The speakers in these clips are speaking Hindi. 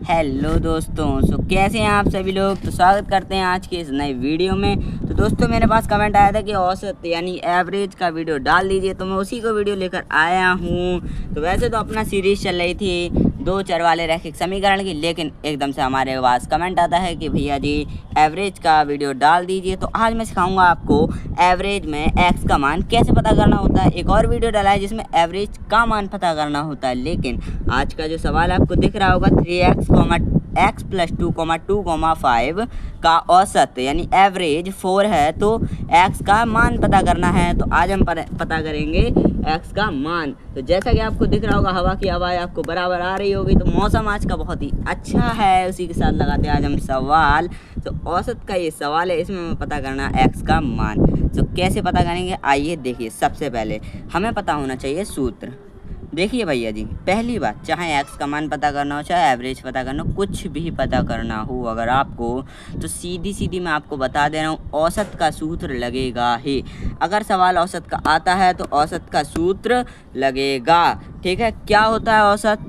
हेलो दोस्तों, कैसे हैं आप सभी लोग। तो स्वागत करते हैं आज के इस नए वीडियो में। तो दोस्तों मेरे पास कमेंट आया था कि औसत यानी एवरेज का वीडियो डाल दीजिए, तो मैं उसी को वीडियो लेकर आया हूँ। तो वैसे तो अपना सीरीज़ चल रही थी दो चर वाले रैखिक समीकरण की, लेकिन एकदम से हमारे पास कमेंट आता है कि भैया जी एवरेज का वीडियो डाल दीजिए। तो आज मैं सिखाऊंगा आपको एवरेज में एक्स का मान कैसे पता करना होता है। एक और वीडियो डाला है जिसमें एवरेज का मान पता करना होता है, लेकिन आज का जो सवाल आपको दिख रहा होगा 3x, x + 2, 2, 5 का औसत यानी एवरेज 4 है, तो x का मान पता करना है। तो आज हम पता करेंगे x का मान। तो जैसा कि आपको दिख रहा होगा हवा की आवाज़ आपको बराबर आ रही होगी। तो मौसम आज का बहुत ही अच्छा है, उसी के साथ लगाते हैं आज हम सवाल। तो औसत का ये सवाल है, इसमें हमें पता करना है x का मान। तो कैसे पता करेंगे आइए देखिए। सबसे पहले हमें पता होना चाहिए सूत्र। देखिए भैया जी, पहली बात, चाहे x का मान पता करना हो, चाहे एवरेज पता करना हो, कुछ भी पता करना हो अगर आपको, तो सीधी मैं आपको बता दे रहा हूँ, औसत का सूत्र लगेगा ही। अगर सवाल औसत का आता है तो औसत का सूत्र लगेगा। ठीक है, क्या होता है औसत?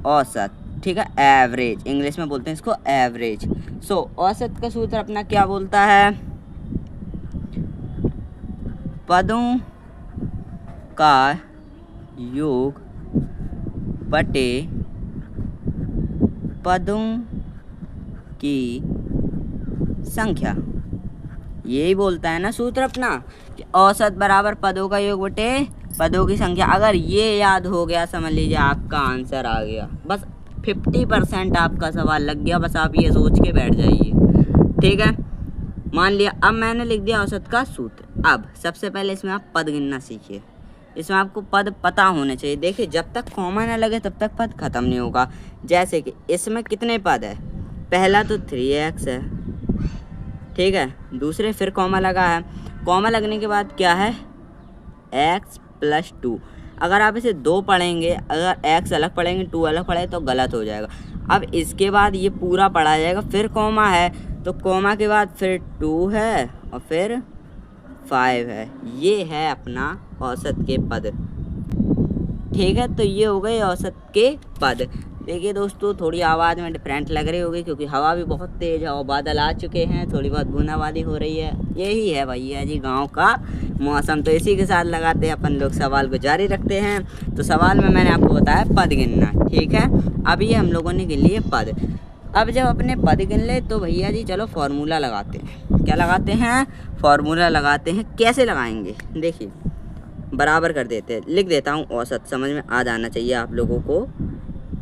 औसत, ठीक है, एवरेज, इंग्लिश में बोलते हैं इसको एवरेज। औसत का सूत्र अपना क्या बोलता है? पदों का योग बटे पदों की संख्या। यही बोलता है ना सूत्र अपना कि औसत बराबर पदों का योग बटे पदों की संख्या। अगर ये याद हो गया समझ लीजिए आपका आंसर आ गया। बस 50% आपका सवाल लग गया। बस आप ये सोच के बैठ जाइए। ठीक है, मान लिया अब मैंने लिख दिया औसत का सूत्र। अब सबसे पहले इसमें आप पद गिनना सीखिए। इसमें आपको पद पता होने चाहिए। देखिए, जब तक कॉमा ना लगे तब तक पद खत्म नहीं होगा। जैसे कि इसमें कितने पद है? पहला तो 3x है, ठीक है, दूसरे फिर कॉमा लगा है। कॉमा लगने के बाद क्या है? x + 2। अगर आप इसे 2 पढ़ेंगे, अगर x अलग पढ़ेंगे 2 अलग पढ़े तो गलत हो जाएगा। अब इसके बाद ये पूरा पढ़ा जाएगा, फिर कॉमा है, तो कॉमा के बाद फिर 2 है और फिर 5 है। ये है अपना औसत के पद। ठीक है, तो ये हो गए औसत के पद। देखिए दोस्तों, थोड़ी आवाज़ में डिफरेंट लग रही होगी क्योंकि हवा भी बहुत तेज़ है और बादल आ चुके हैं, थोड़ी बहुत बूंदाबांदी हो रही है। यही है भैया जी गांव का मौसम। तो इसी के साथ लगाते हैं अपन लोग सवाल को जारी रखते हैं। तो सवाल में मैंने आपको बताया पद गिनना। ठीक है, अब ये हम लोगों ने गिन लिए पद। अब जब अपने पद गिन ले तो भैया जी चलो फॉर्मूला लगाते हैं। क्या लगाते हैं? फॉर्मूला लगाते हैं। कैसे लगाएंगे? देखिए, बराबर कर देते हैं। लिख देता हूँ औसत, समझ में आ जाना चाहिए आप लोगों को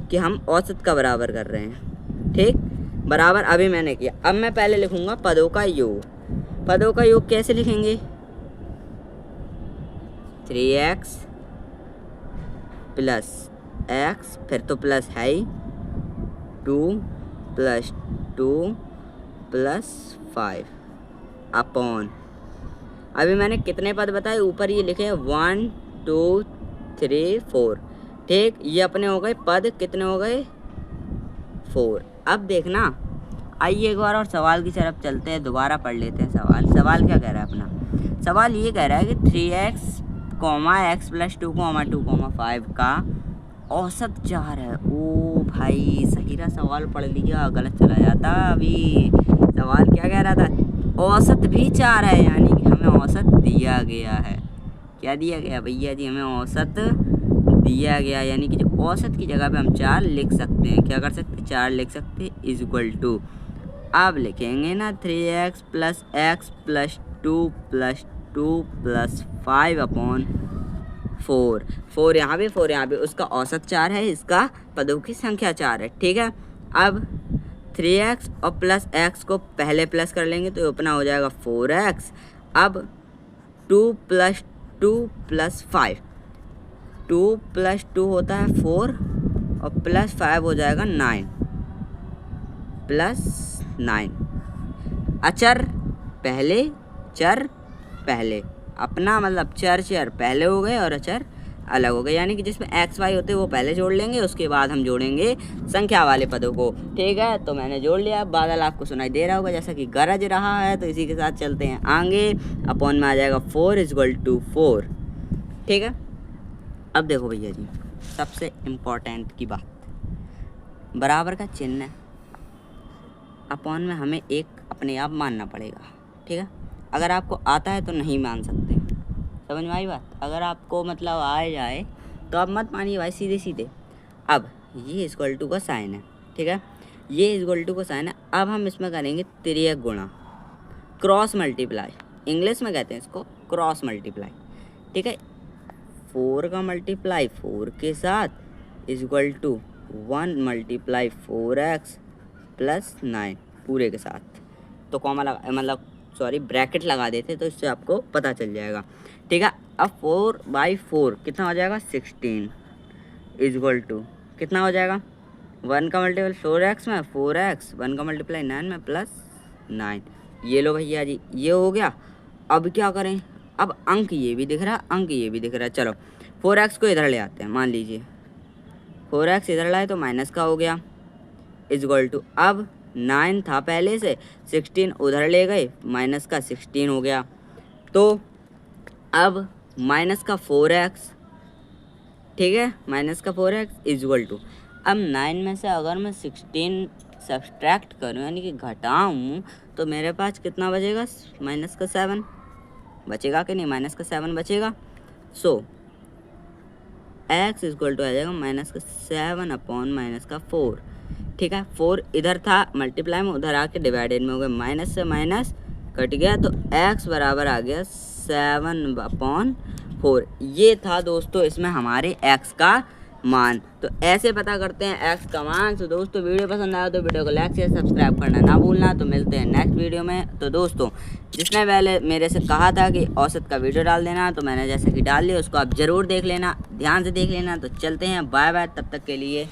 कि हम औसत का बराबर कर रहे हैं। ठीक, बराबर अभी मैंने किया। अब मैं पहले लिखूंगा पदों का योग। पदों का योग कैसे लिखेंगे? 3x + x, फिर तो प्लस है ही, 2 + 2 + 5 अपॉन, अभी मैंने कितने पद बताए ऊपर ये लिखे हैं 1 2 3 4। ठीक, ये अपने हो गए पद। कितने हो गए? 4। अब देखना, आइए एक बार और सवाल की तरफ चलते हैं, दोबारा पढ़ लेते हैं सवाल। सवाल क्या कह रहा है अपना? सवाल ये कह रहा है कि 3x, x + 2, 2, 5 का औसत 4 है। ओ भाई, सही रहा, सवाल पढ़ लिया, गलत चला जाता। अभी सवाल क्या कह रहा था? औसत भी 4 है, यानी कि हमें औसत दिया गया है। क्या दिया गया भैया जी? हमें औसत दिया गया, यानी कि जो औसत की जगह पे हम 4 लिख सकते हैं। क्या कर सकते हैं? 4 लिख सकते हैं = अब लिखेंगे ना 3x + x + 2 + 2 + 5 अपॉन 4। 4 यहाँ भी, 4 यहाँ भी। उसका औसत 4 है, इसका पदों की संख्या 4 है। ठीक है, अब 3x और प्लस x को पहले प्लस कर लेंगे तो अपना हो जाएगा 4x। अब 2 + 2 + 5, 2 + 2 होता है 4 और प्लस 5 हो जाएगा 9 + 9। अचर पहले, चर पहले। अपना मतलब चर पहले हो गए और अचर अलग हो गए, यानी कि जिसमें x y होते हैं वो पहले जोड़ लेंगे, उसके बाद हम जोड़ेंगे संख्या वाले पदों को। ठीक है, तो मैंने जोड़ लिया। बादल आपको सुनाई दे रहा होगा जैसा कि गरज रहा है। तो इसी के साथ चलते हैं आगे। अपॉन में आ जाएगा 4 = 4। ठीक है, अब देखो भैया जी, सबसे इम्पोर्टेंट की बात, बराबर का चिन्ह अपॉन में हमें एक अपने आप मानना पड़ेगा, ठीक है। अगर आपको आता है तो नहीं मान सकते, समझ में आई बात। अगर आपको मतलब आ जाए तो आप मत मानिए भाई, सीधे सीधे। अब ये इक्वल टू का साइन है, ठीक है, ये इक्वल टू का साइन है। अब हम इसमें करेंगे तिर्यक गुणा, क्रॉस मल्टीप्लाई, इंग्लिश में कहते हैं इसको क्रॉस मल्टीप्लाई, ठीक है। 4 का मल्टीप्लाई 4 के साथ equal to 1 multiply 4x plus 9 पूरे के साथ। तो कॉमा लगा, मतलब सॉरी ब्रैकेट लगा देते तो इससे आपको पता चल जाएगा, ठीक है। अब 4/4 कितना हो जाएगा 16 इक्वल टू कितना हो जाएगा 1 का मल्टीप्लाई 4x में 4x, 1 का मल्टीप्लाई 9 में प्लस 9। ये लो भैया जी, ये हो गया। अब क्या करें, अब अंक ये भी दिख रहा, अंक ये भी दिख रहा है। चलो 4x को इधर ले आते हैं, मान लीजिए 4x इधर लाए तो माइनस का हो गया इक्वल टू, अब 9 था पहले से, 16 उधर ले गए, माइनस का 16 हो गया। तो अब माइनस का 4x, ठीक है, माइनस का 4x इक्वल टू, अब 9 में से अगर मैं 16 सब्सट्रैक्ट करूँ यानी कि घटाऊँ तो मेरे पास कितना बचेगा, माइनस का 7 बचेगा कि नहीं, माइनस का 7 बचेगा। सो x इक्वल टू आ जाएगा माइनस का 7 अपॉन माइनस का 4, ठीक है। 4 इधर था मल्टीप्लाई में, उधर आके डिवाइडेड में हो गया, माइनस से माइनस कट गया तो x बराबर आ गया 7/4। ये था दोस्तों इसमें हमारे x का मान। तो ऐसे पता करते हैं x का मान। तो दोस्तों वीडियो पसंद आया तो वीडियो को लाइक शेयर सब्सक्राइब करना ना भूलना। तो मिलते हैं नेक्स्ट वीडियो में। तो दोस्तों जिसने पहले मेरे से कहा था कि औसत का वीडियो डाल देना, तो मैंने जैसे कि डाल लिया, उसको आप ज़रूर देख लेना, ध्यान से देख लेना। तो चलते हैं, बाय बाय, तब तक के लिए।